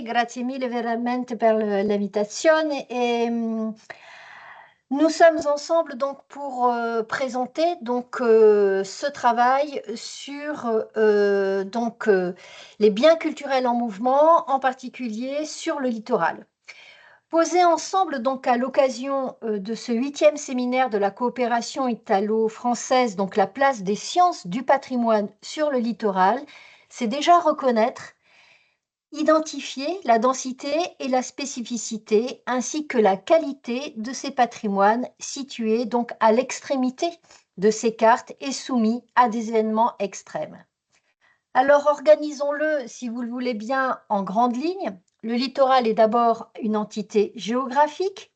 grazie mille veramente per l'invitation. Nous sommes ensemble donc pour présenter ce travail sur les biens culturels en mouvement, en particulier sur le littoral. Posés ensemble donc à l'occasion de ce 8e séminaire de la coopération italo-française, donc la place des sciences du patrimoine sur le littoral, c'est déjà reconnaître, identifier la densité et la spécificité ainsi que la qualité de ces patrimoines situés donc à l'extrémité de ces cartes et soumis à des événements extrêmes. Alors organisons-le, si vous le voulez bien, en grandes lignes. Le littoral est d'abord une entité géographique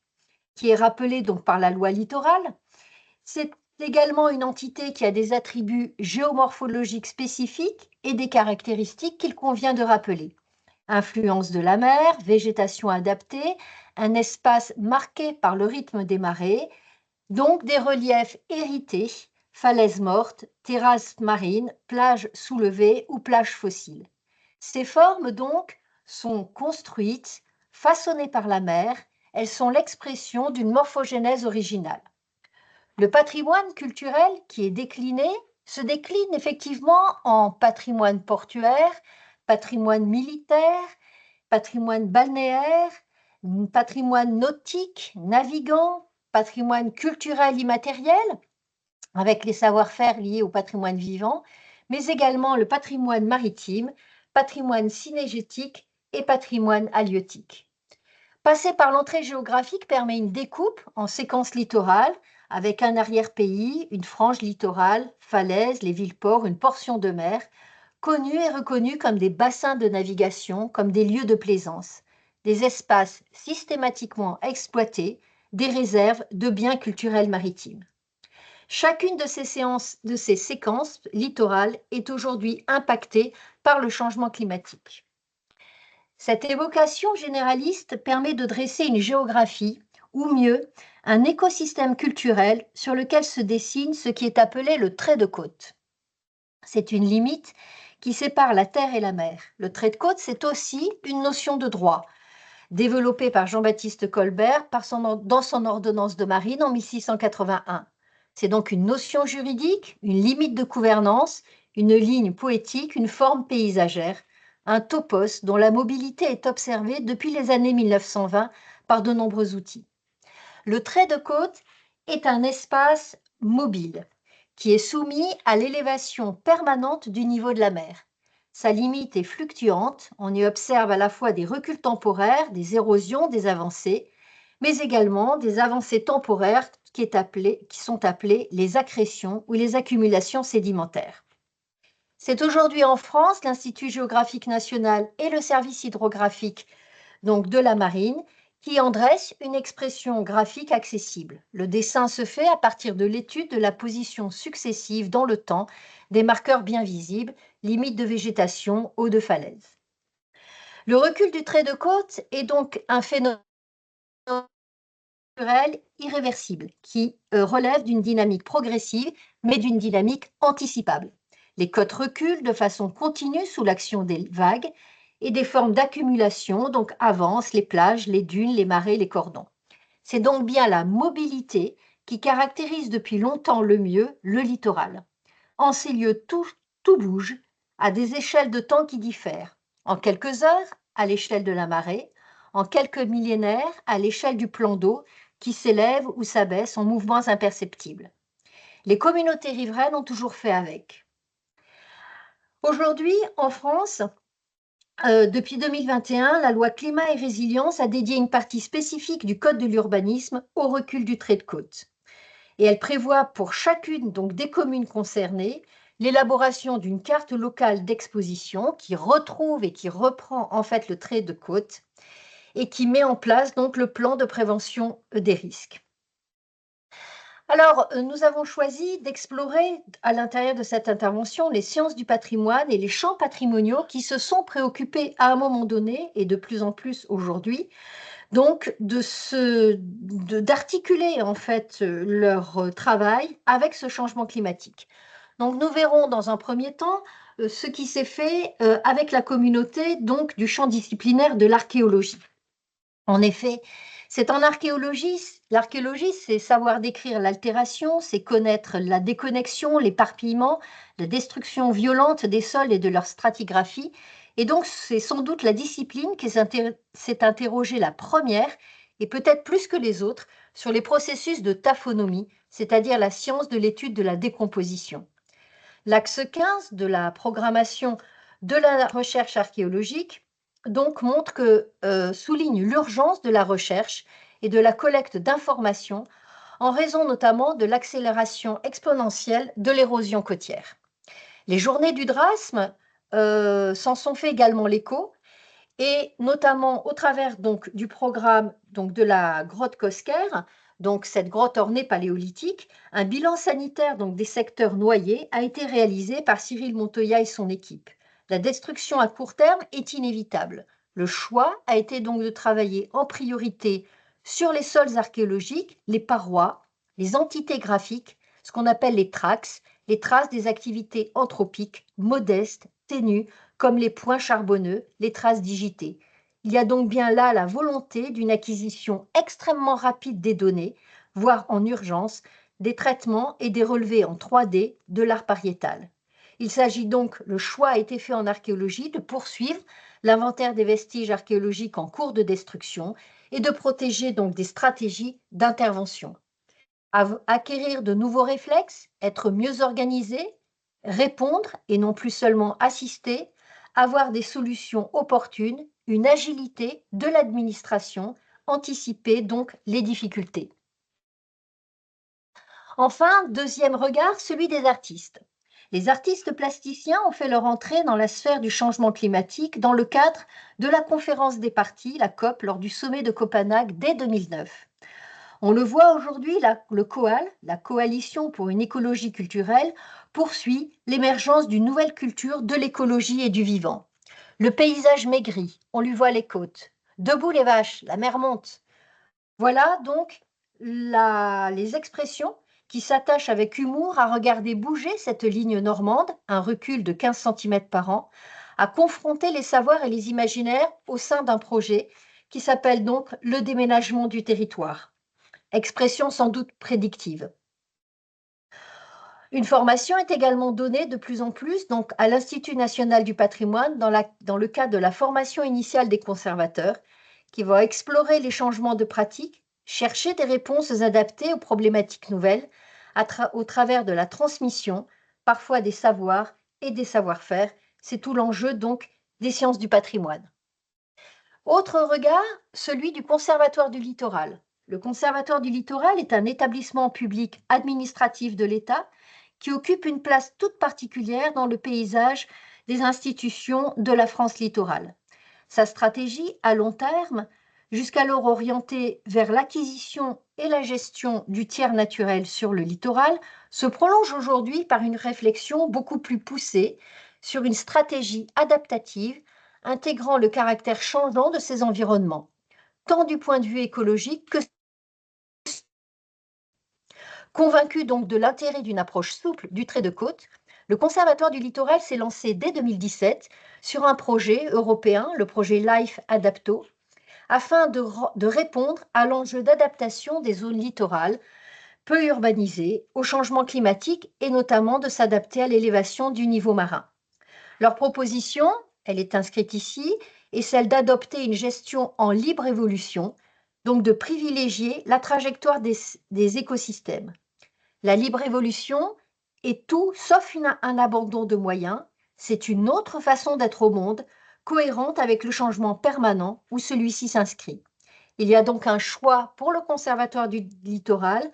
qui est rappelée donc par la loi littorale. C'est également une entité qui a des attributs géomorphologiques spécifiques et des caractéristiques qu'il convient de rappeler. Influence de la mer, végétation adaptée, un espace marqué par le rythme des marées, donc des reliefs hérités, falaises mortes, terrasses marines, plages soulevées ou plages fossiles. Ces formes donc sont construites, façonnées par la mer, elles sont l'expression d'une morphogénèse originale. Le patrimoine culturel qui est décliné se décline effectivement en patrimoine portuaire, patrimoine militaire, patrimoine balnéaire, patrimoine nautique, navigant, patrimoine culturel immatériel, avec les savoir-faire liés au patrimoine vivant, mais également le patrimoine maritime, patrimoine cynégétique et patrimoine halieutique. Passer par l'entrée géographique permet une découpe en séquences littorales, avec un arrière-pays, une frange littorale, falaises, les villes-ports, une portion de mer, connus et reconnus comme des bassins de navigation, comme des lieux de plaisance, des espaces systématiquement exploités, des réserves de biens culturels maritimes. Chacune de ces séquences littorales est aujourd'hui impactée par le changement climatique. Cette évocation généraliste permet de dresser une géographie, ou mieux, un écosystème culturel sur lequel se dessine ce qui est appelé le trait de côte. C'est une limite qui sépare la terre et la mer. Le trait de côte, c'est aussi une notion de droit, développée par Jean-Baptiste Colbert dans son ordonnance de marine en 1681. C'est donc une notion juridique, une limite de gouvernance, une ligne poétique, une forme paysagère, un topos dont la mobilité est observée depuis les années 1920 par de nombreux outils. Le trait de côte est un espace mobile qui est soumis à l'élévation permanente du niveau de la mer. Sa limite est fluctuante, on y observe à la fois des reculs temporaires, des érosions, des avancées, mais également des avancées temporaires qui sont appelées les accrétions ou les accumulations sédimentaires. C'est aujourd'hui en France l'Institut géographique national et le service hydrographique donc de la marine qui en dresse une expression graphique accessible. Le dessin se fait à partir de l'étude de la position successive dans le temps des marqueurs bien visibles, limites de végétation, eau de falaise. Le recul du trait de côte est donc un phénomène naturel irréversible qui relève d'une dynamique progressive, mais d'une dynamique anticipable. Les côtes reculent de façon continue sous l'action des vagues et des formes d'accumulation, donc avancent les plages, les dunes, les marais, les cordons. C'est donc bien la mobilité qui caractérise depuis longtemps le mieux le littoral. En ces lieux, tout bouge à des échelles de temps qui diffèrent. En quelques heures, à l'échelle de la marée, en quelques millénaires, à l'échelle du plan d'eau qui s'élève ou s'abaisse en mouvements imperceptibles. Les communautés riveraines ont toujours fait avec. Aujourd'hui, en France, depuis 2021, la loi Climat et Résilience a dédié une partie spécifique du Code de l'urbanisme au recul du trait de côte. Et elle prévoit pour chacune donc, des communes concernées l'élaboration d'une carte locale d'exposition qui retrouve et qui reprend en fait le trait de côte et qui met en place donc le plan de prévention des risques. Alors, nous avons choisi d'explorer à l'intérieur de cette intervention les sciences du patrimoine et les champs patrimoniaux qui se sont préoccupés à un moment donné et de plus en plus aujourd'hui, donc d'articuler en fait leur travail avec ce changement climatique. Donc, nous verrons dans un premier temps ce qui s'est fait avec la communauté donc du champ disciplinaire de l'archéologie. En effet, c'est en archéologie, l'archéologie, c'est savoir décrire l'altération, c'est connaître la déconnexion, l'éparpillement, la destruction violente des sols et de leur stratigraphie. Et donc, c'est sans doute la discipline qui s'est interrogée la première, et peut-être plus que les autres, sur les processus de taphonomie, c'est-à-dire la science de l'étude de la décomposition. L'axe 15 de la programmation de la recherche archéologique donc montre que souligne l'urgence de la recherche et de la collecte d'informations en raison notamment de l'accélération exponentielle de l'érosion côtière. Les journées du Drasme s'en sont fait également l'écho et notamment au travers donc du programme donc de la grotte Cosquer, donc cette grotte ornée paléolithique, un bilan sanitaire donc des secteurs noyés a été réalisé par Cyril Montoya et son équipe. La destruction à court terme est inévitable. Le choix a été donc de travailler en priorité sur les sols archéologiques, les parois, les entités graphiques, ce qu'on appelle les traces des activités anthropiques modestes, ténues, comme les points charbonneux, les traces digitées. Il y a donc bien là la volonté d'une acquisition extrêmement rapide des données, voire en urgence, des traitements et des relevés en 3D de l'art pariétal. Il s'agit donc, le choix a été fait en archéologie, de poursuivre l'inventaire des vestiges archéologiques en cours de destruction et de protéger donc des stratégies d'intervention. Acquérir de nouveaux réflexes, être mieux organisé, répondre et non plus seulement assister, avoir des solutions opportunes, une agilité de l'administration, anticiper donc les difficultés. Enfin, deuxième regard, celui des artistes. Les artistes plasticiens ont fait leur entrée dans la sphère du changement climatique dans le cadre de la conférence des parties, la COP, lors du sommet de Copenhague dès 2009. On le voit aujourd'hui, le COAL, la Coalition pour une écologie culturelle, poursuit l'émergence d'une nouvelle culture de l'écologie et du vivant. Le paysage maigrit, on lui voit les côtes. Debout les vaches, la mer monte. Voilà donc les expressions qui s'attachent avec humour à regarder bouger cette ligne normande, un recul de 15 cm par an, à confronter les savoirs et les imaginaires au sein d'un projet qui s'appelle donc le déménagement du territoire. Expression sans doute prédictive. Une formation est également donnée de plus en plus donc, à l'Institut national du patrimoine dans le cadre de la formation initiale des conservateurs qui va explorer les changements de pratiques, chercher des réponses adaptées aux problématiques nouvelles au travers de la transmission, parfois des savoirs et des savoir-faire. C'est tout l'enjeu donc des sciences du patrimoine. Autre regard, celui du Conservatoire du littoral. Le Conservatoire du littoral est un établissement public administratif de l'État qui occupe une place toute particulière dans le paysage des institutions de la France littorale. Sa stratégie à long terme, jusqu'alors orientée vers l'acquisition et la gestion du tiers naturel sur le littoral, se prolonge aujourd'hui par une réflexion beaucoup plus poussée sur une stratégie adaptative intégrant le caractère changeant de ces environnements, tant du point de vue écologique que convaincu donc de l'intérêt d'une approche souple du trait de côte. Le Conservatoire du littoral s'est lancé dès 2017 sur un projet européen, le projet LIFE Adapto, afin de répondre à l'enjeu d'adaptation des zones littorales peu urbanisées au changement climatique et notamment de s'adapter à l'élévation du niveau marin. Leur proposition, elle est inscrite ici, est celle d'adopter une gestion en libre évolution, donc de privilégier la trajectoire des écosystèmes. La libre évolution est tout sauf un abandon de moyens, c'est une autre façon d'être au monde, cohérente avec le changement permanent où celui-ci s'inscrit. Il y a donc un choix pour le Conservatoire du littoral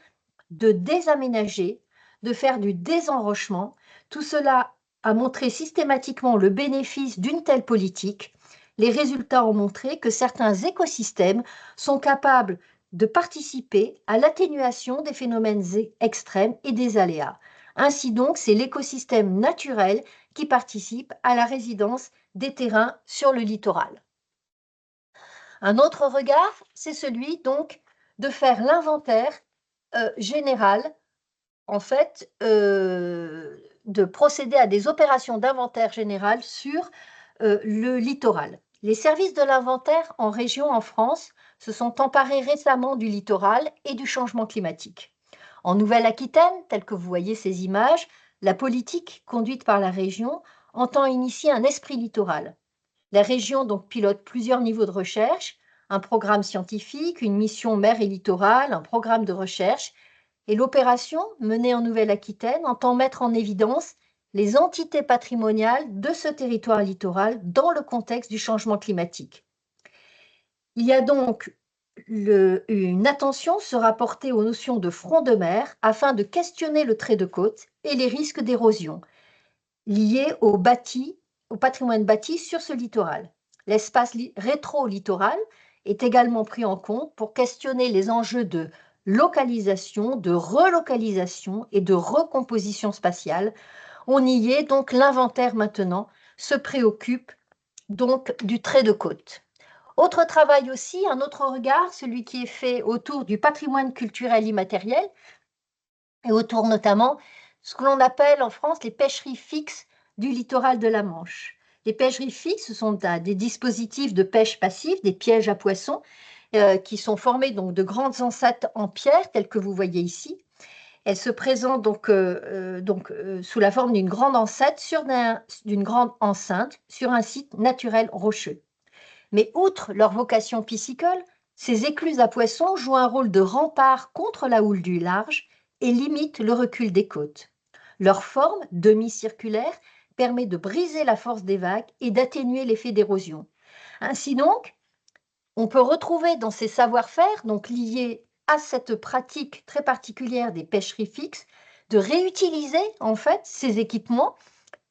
de désaménager, de faire du désenrochement. Tout cela a montré systématiquement le bénéfice d'une telle politique. Les résultats ont montré que certains écosystèmes sont capables de participer à l'atténuation des phénomènes extrêmes et des aléas. Ainsi donc, c'est l'écosystème naturel qui participe à la résidence des terrains sur le littoral. Un autre regard, c'est celui donc de faire l'inventaire général en fait, de procéder à des opérations d'inventaire général sur le littoral. Les services de l'inventaire en région en France se sont emparés récemment du littoral et du changement climatique. En Nouvelle-Aquitaine, telle que vous voyez ces images, la politique conduite par la région entend initier un esprit littoral. La région donc pilote plusieurs niveaux de recherche, un programme scientifique, une mission mer et littoral, un programme de recherche, et l'opération menée en Nouvelle-Aquitaine entend mettre en évidence les entités patrimoniales de ce territoire littoral dans le contexte du changement climatique. Il y a donc une attention sera portée aux notions de front de mer afin de questionner le trait de côte et les risques d'érosion liés au patrimoine bâti sur ce littoral. L'espace rétro-littoral est également pris en compte pour questionner les enjeux de localisation, de relocalisation et de recomposition spatiale. On y est, donc l'inventaire maintenant se préoccupe donc du trait de côte. Autre travail aussi, un autre regard, celui qui est fait autour du patrimoine culturel immatériel et autour notamment ce que l'on appelle en France les pêcheries fixes du littoral de la Manche. Les pêcheries fixes, ce sont des dispositifs de pêche passifs, des pièges à poissons, qui sont formés donc de grandes enceintes en pierre, telles que vous voyez ici. Elles se présentent sous la forme d'une grande enceinte sur un site naturel rocheux. Mais outre leur vocation piscicole, ces écluses à poissons jouent un rôle de rempart contre la houle du large et limitent le recul des côtes. Leur forme, demi-circulaire, permet de briser la force des vagues et d'atténuer l'effet d'érosion. Ainsi donc, on peut retrouver dans ces savoir-faire, donc liés à cette pratique très particulière des pêcheries fixes, de réutiliser en fait ces équipements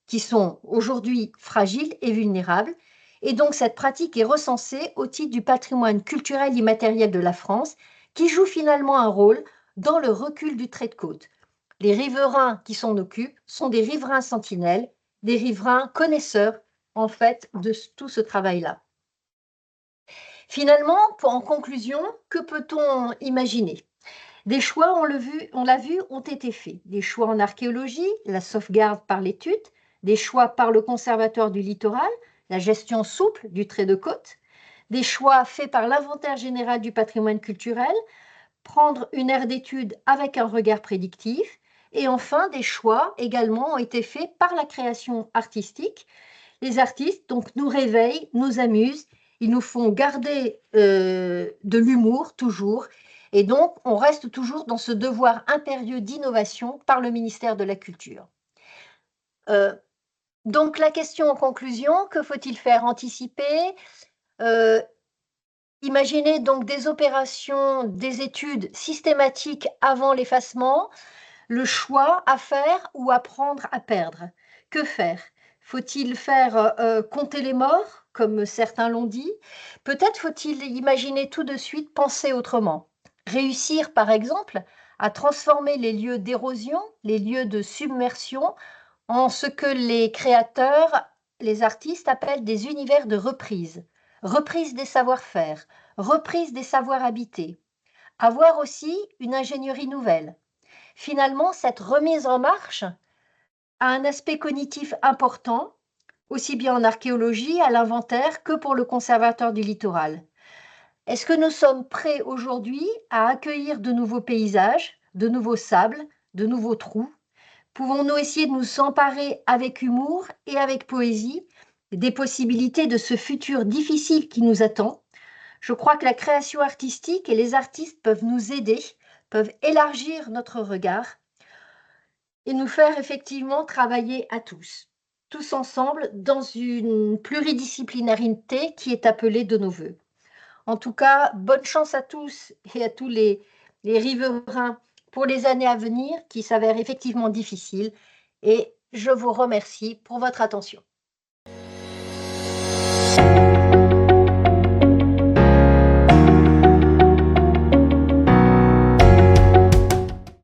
qui sont aujourd'hui fragiles et vulnérables. Et donc, cette pratique est recensée au titre du patrimoine culturel immatériel de la France, qui joue finalement un rôle dans le recul du trait de côte. Les riverains qui s'en occupent sont des riverains sentinelles, des riverains connaisseurs, en fait, de tout ce travail-là. Finalement, en conclusion, que peut-on imaginer? Des choix, on l'a vu, ont été faits. Des choix en archéologie, la sauvegarde par l'étude, des choix par le conservateur du littoral, la gestion souple du trait de côte, des choix faits par l'inventaire général du patrimoine culturel, prendre une aire d'étude avec un regard prédictif, et enfin des choix également ont été faits par la création artistique. Les artistes donc nous réveillent, nous amusent, ils nous font garder de l'humour toujours. Et donc, on reste toujours dans ce devoir impérieux d'innovation par le ministère de la Culture. Donc, la question en conclusion, que faut-il faire? Anticiper, imaginer donc des opérations, des études systématiques avant l'effacement, le choix à faire ou apprendre à perdre. Que faire? Faut-il faire compter les morts, comme certains l'ont dit? Peut-être faut-il imaginer tout de suite penser autrement. Réussir, par exemple, à transformer les lieux d'érosion, les lieux de submersion, en ce que les créateurs, les artistes appellent des univers de reprise. Reprise des savoir-faire, reprise des savoirs habités. Avoir aussi une ingénierie nouvelle. Finalement, cette remise en marche a un aspect cognitif important, aussi bien en archéologie, à l'inventaire, que pour le conservateur du littoral. Est-ce que nous sommes prêts aujourd'hui à accueillir de nouveaux paysages, de nouveaux sables, de nouveaux trous? Pouvons-nous essayer de nous emparer avec humour et avec poésie des possibilités de ce futur difficile qui nous attend? Je crois que la création artistique et les artistes peuvent nous aider, peuvent élargir notre regard et nous faire effectivement travailler à tous ensemble, dans une pluridisciplinarité qui est appelée de nos voeux. En tout cas, bonne chance à tous et à tous les riverains pour les années à venir qui s'avèrent effectivement difficiles et je vous remercie pour votre attention.